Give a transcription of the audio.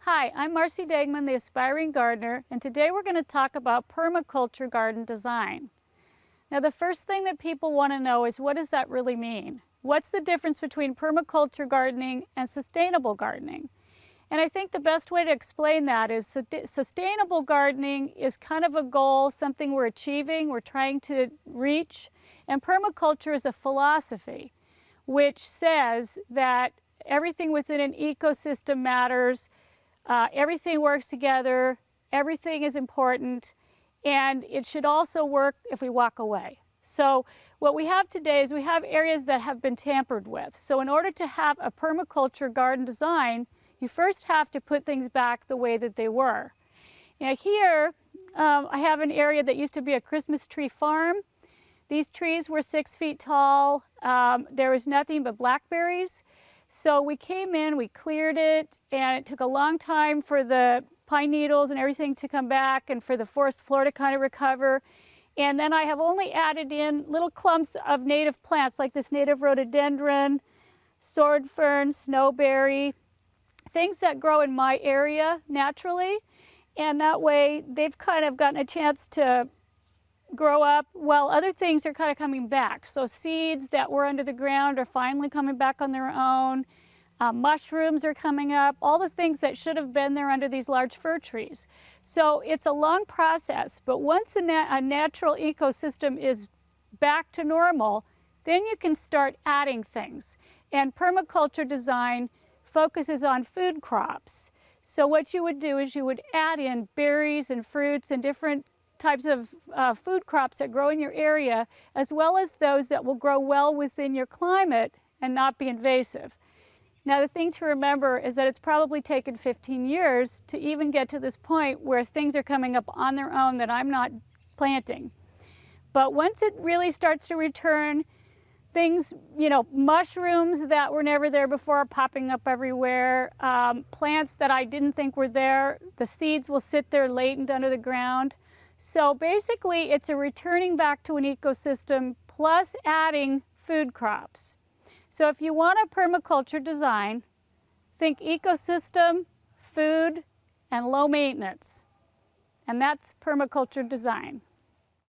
Hi, I'm Marcy Degman, the Aspiring Gardener, and today we're going to talk about permaculture garden design. Now, the first thing that people want to know is, what does that really mean? What's the difference between permaculture gardening and sustainable gardening? And I think the best way to explain that is sustainable gardening is kind of a goal, something we're achieving, we're trying to reach, and permaculture is a philosophy which says that everything within an ecosystem matters. Everything works together, everything is important, and it should also work if we walk away. So what we have today is we have areas that have been tampered with. So in order to have a permaculture garden design, you first have to put things back the way that they were. Now here, I have an area that used to be a Christmas tree farm. These trees were 6 feet tall. There was nothing but blackberries. So we came in, we cleared it, and it took a long time for the pine needles and everything to come back and for the forest floor to kind of recover. And then I have only added in little clumps of native plants like this native rhododendron, sword fern, snowberry, things that grow in my area naturally. And that way they've kind of gotten a chance to grow up while other things are kind of coming back. So seeds that were under the ground are finally coming back on their own. Mushrooms are coming up, all the things that should have been there under these large fir trees. So it's a long process, but once a natural ecosystem is back to normal, then you can start adding things. And permaculture design focuses on food crops. So what you would do is you would add in berries and fruits and different types of food crops that grow in your area, as well as those that will grow well within your climate and not be invasive. Now, the thing to remember is that it's probably taken 15 years to even get to this point where things are coming up on their own that I'm not planting. But once it really starts to return, things, mushrooms that were never there before are popping up everywhere. Plants that I didn't think were there, the seeds will sit there latent under the ground. So basically, it's a returning back to an ecosystem plus adding food crops. So if you want a permaculture design, think ecosystem, food, and low maintenance. And that's permaculture design.